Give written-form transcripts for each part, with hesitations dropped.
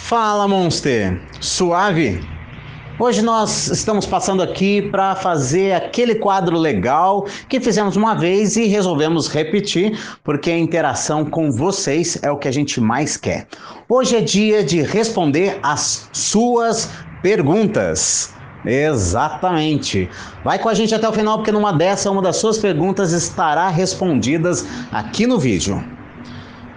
Fala, Monster! Suave? Hoje nós estamos passando aqui para fazer aquele quadro legal que fizemos uma vez e resolvemos repetir, porque a interação com vocês é o que a gente mais quer. Hoje é dia de responder as suas perguntas. Exatamente. Vai com a gente até o final, porque numa dessa, uma das suas perguntas estará respondidas aqui no vídeo.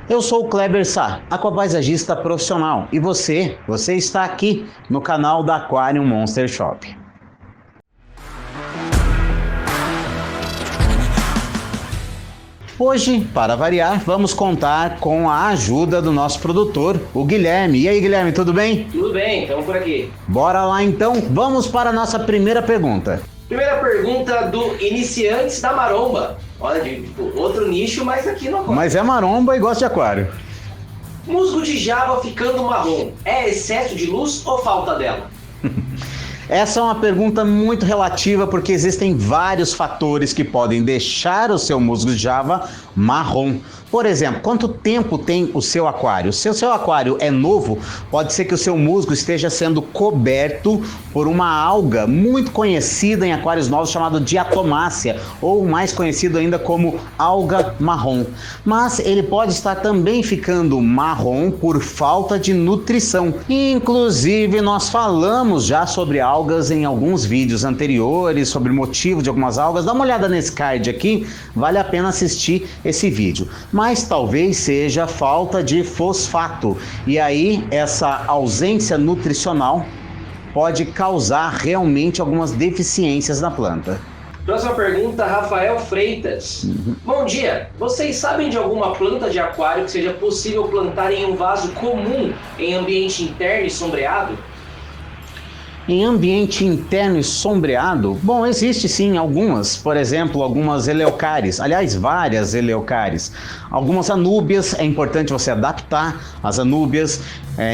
Eu sou o Kleber Sá, aquapaisagista profissional, e você está aqui no canal da Aquarium Monster Shop. Hoje, para variar, vamos contar com a ajuda do nosso produtor, o Guilherme. E aí, Guilherme, tudo bem? Tudo bem, estamos por aqui. Bora lá então, vamos para a nossa primeira pergunta. Primeira pergunta do Iniciantes da Maromba. Olha, outro nicho, mas aqui no aquário. Mas é maromba e gosta de aquário. Musgo de Java ficando marrom, é excesso de luz ou falta dela? Essa é uma pergunta muito relativa, porque existem vários fatores que podem deixar o seu musgo de Java marrom. Por exemplo, quanto tempo tem o seu aquário? Se o seu aquário é novo, pode ser que o seu musgo esteja sendo coberto por uma alga muito conhecida em aquários novos, chamada diatomácea, ou mais conhecido ainda como alga marrom. Mas ele pode estar também ficando marrom por falta de nutrição. Inclusive, nós falamos já sobre algas em alguns vídeos anteriores, sobre o motivo de algumas algas. Dá uma olhada nesse card aqui, vale a pena assistir esse vídeo. Mas talvez seja falta de fosfato. E aí, essa ausência nutricional pode causar realmente algumas deficiências na planta. Próxima pergunta, Rafael Freitas. Bom dia, vocês sabem de alguma planta de aquário que seja possível plantar em um vaso comum em ambiente interno e sombreado? Em ambiente interno e sombreado, bom, existe sim algumas, por exemplo, algumas eleocaris, aliás, várias eleocaris. Algumas anúbias, é importante você adaptar as anúbias,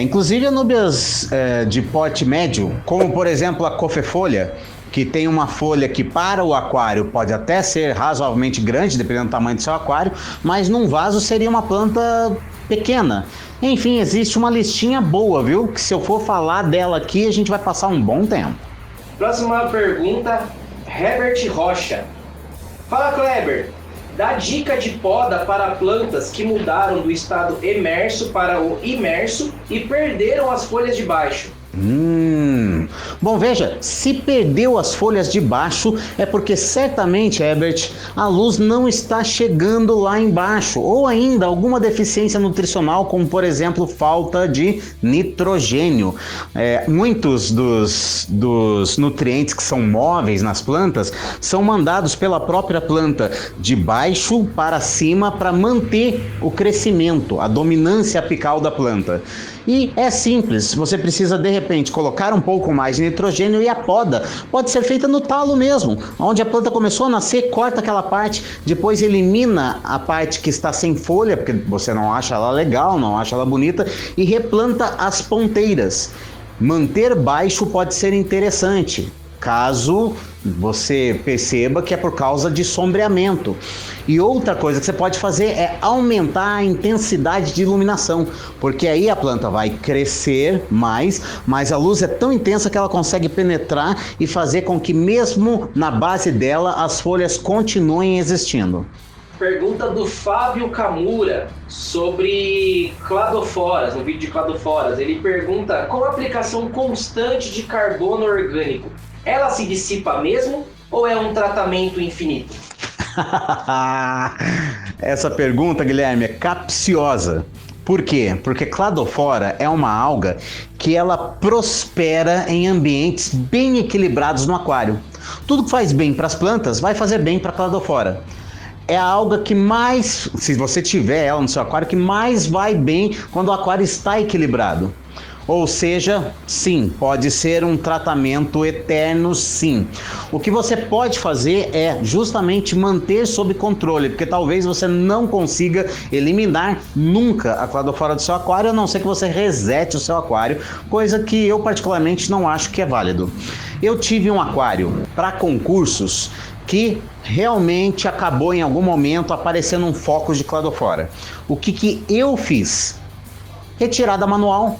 inclusive anúbias de porte médio, como por exemplo a couve-folha, que tem uma folha que para o aquário pode até ser razoavelmente grande, dependendo do tamanho do seu aquário, mas num vaso seria uma planta pequena. Enfim, existe uma listinha boa, viu? Que se eu for falar dela aqui, a gente vai passar um bom tempo. Próxima pergunta, Herbert Rocha. Fala, Kleber. Dá dica de poda para plantas que mudaram do estado emerso para o imerso e perderam as folhas de baixo. Bom, veja, se perdeu as folhas de baixo é porque certamente, Herbert, a luz não está chegando lá embaixo, ou ainda alguma deficiência nutricional, como por exemplo falta de nitrogênio. Muitos dos nutrientes que são móveis nas plantas são mandados pela própria planta de baixo para cima para manter o crescimento, a dominância apical da planta. E é simples, você precisa de repente colocar um pouco mais de nitrogênio e a poda pode ser feita no talo mesmo, onde a planta começou a nascer, corta aquela parte, depois elimina a parte que está sem folha, porque você não acha ela legal, não acha ela bonita, e replanta as ponteiras. Manter baixo pode ser interessante, caso você perceba que é por causa de sombreamento. E outra coisa que você pode fazer é aumentar a intensidade de iluminação, porque aí a planta vai crescer mais, mas a luz é tão intensa que ela consegue penetrar e fazer com que mesmo na base dela as folhas continuem existindo. Pergunta do Fábio Camura sobre cladoforas, no vídeo de cladoforas. Ele pergunta, com a aplicação constante de carbono orgânico, ela se dissipa mesmo ou é um tratamento infinito? Essa pergunta, Guilherme, é capciosa. Por quê? Porque cladofora é uma alga que ela prospera em ambientes bem equilibrados no aquário. Tudo que faz bem para as plantas vai fazer bem para a cladofora. É a alga que mais, se você tiver ela no seu aquário, que mais vai bem quando o aquário está equilibrado. Ou seja, sim, pode ser um tratamento eterno, sim. O que você pode fazer é justamente manter sob controle, porque talvez você não consiga eliminar nunca a cladofora do seu aquário, a não ser que você resete o seu aquário, coisa que eu particularmente não acho que é válido. Eu tive um aquário para concursos que realmente acabou em algum momento aparecendo um foco de cladofora. O que eu fiz? Retirada manual.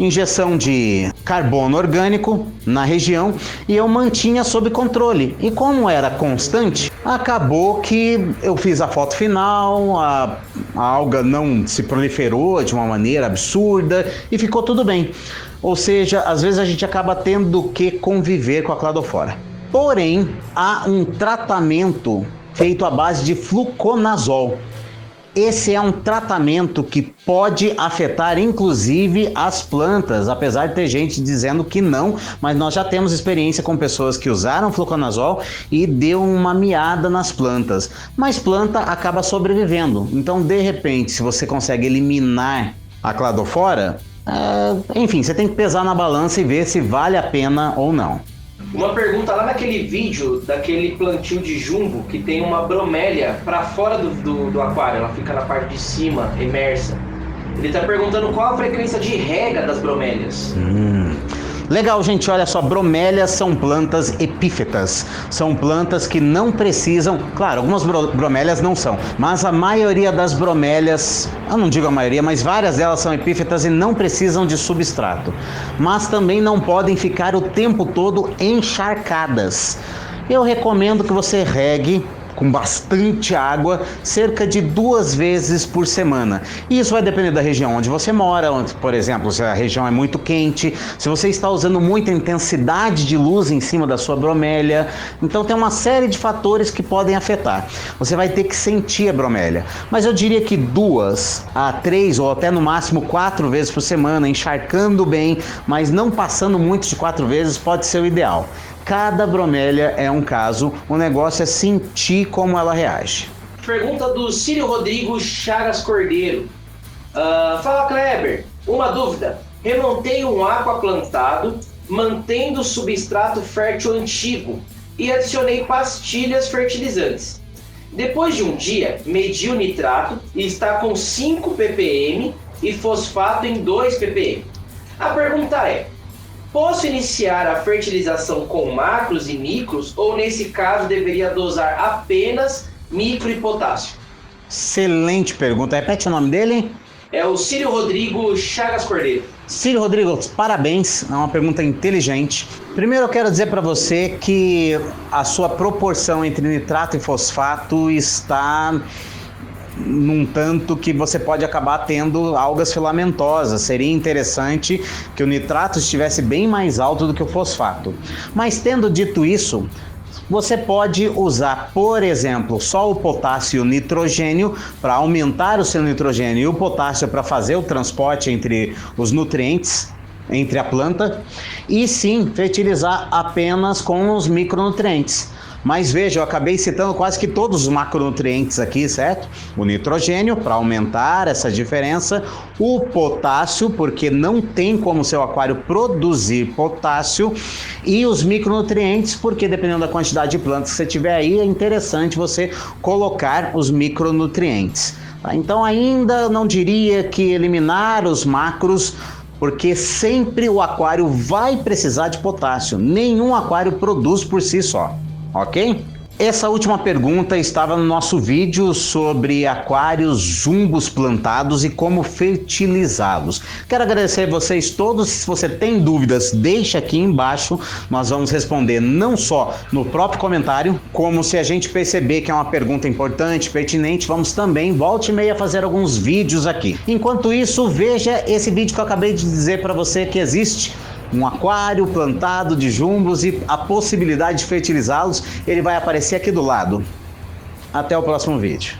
injeção de carbono orgânico na região e eu mantinha sob controle. E como era constante, acabou que eu fiz a foto final, a alga não se proliferou de uma maneira absurda e ficou tudo bem. Ou seja, às vezes a gente acaba tendo que conviver com a cladofora. Porém, há um tratamento feito à base de fluconazol. Esse é um tratamento que pode afetar inclusive as plantas, apesar de ter gente dizendo que não, mas nós já temos experiência com pessoas que usaram fluconazol e deu uma miada nas plantas. Mas planta acaba sobrevivendo, então de repente se você consegue eliminar a cladofora, enfim, você tem que pesar na balança e ver se vale a pena ou não. Uma pergunta lá naquele vídeo daquele plantio de jumbo que tem uma bromélia para fora do aquário, ela fica na parte de cima, imersa. Ele está perguntando qual a frequência de rega das bromélias. Legal, gente, olha só, bromélias são plantas epífitas, são plantas que não precisam, claro, algumas bromélias não são, mas a maioria das bromélias, eu não digo a maioria, mas várias delas são epífitas e não precisam de substrato, mas também não podem ficar o tempo todo encharcadas. Eu recomendo que você regue com bastante água, cerca de 2 vezes por semana. Isso vai depender da região onde você mora, por exemplo, se a região é muito quente, se você está usando muita intensidade de luz em cima da sua bromélia, então tem uma série de fatores que podem afetar. Você vai ter que sentir a bromélia, mas eu diria que 2 a 3 ou até no máximo 4 vezes por semana, encharcando bem, mas não passando muito de 4 vezes, pode ser o ideal. Cada bromélia é um caso, o negócio é sentir como ela reage. Pergunta do Círio Rodrigo Chagas Cordeiro. Fala, Kleber, uma dúvida. Remontei um aqua plantado, mantendo o substrato fértil antigo e adicionei pastilhas fertilizantes. Depois de um dia, medi o nitrato e está com 5 ppm e fosfato em 2 ppm. A pergunta é: posso iniciar a fertilização com macros e micros ou nesse caso deveria dosar apenas micro e potássio? Excelente pergunta. Repete o nome dele? É o Círio Rodrigo Chagas Cordeiro. Círio Rodrigo, parabéns, é uma pergunta inteligente. Primeiro eu quero dizer para você que a sua proporção entre nitrato e fosfato está num tanto que você pode acabar tendo algas filamentosas. Seria interessante que o nitrato estivesse bem mais alto do que o fosfato. Mas tendo dito isso, você pode usar, por exemplo, só o potássio e o nitrogênio para aumentar o seu nitrogênio e o potássio para fazer o transporte entre os nutrientes, entre a planta, e sim fertilizar apenas com os micronutrientes. Mas veja, eu acabei citando quase que todos os macronutrientes aqui, certo? O nitrogênio, para aumentar essa diferença, o potássio, porque não tem como seu aquário produzir potássio, e os micronutrientes, porque dependendo da quantidade de plantas que você tiver aí, é interessante você colocar os micronutrientes. Tá? Então ainda não diria que eliminar os macros, porque sempre o aquário vai precisar de potássio. Nenhum aquário produz por si só. Ok? Essa última pergunta estava no nosso vídeo sobre aquários jumbos plantados e como fertilizá-los. Quero agradecer a vocês todos. Se você tem dúvidas, deixa aqui embaixo. Nós vamos responder não só no próprio comentário, como se a gente perceber que é uma pergunta importante, pertinente, vamos também, volta e meia, fazer alguns vídeos aqui. Enquanto isso, veja esse vídeo que eu acabei de dizer para você que existe um aquário plantado de jumbos e a possibilidade de fertilizá-los, ele vai aparecer aqui do lado. Até o próximo vídeo.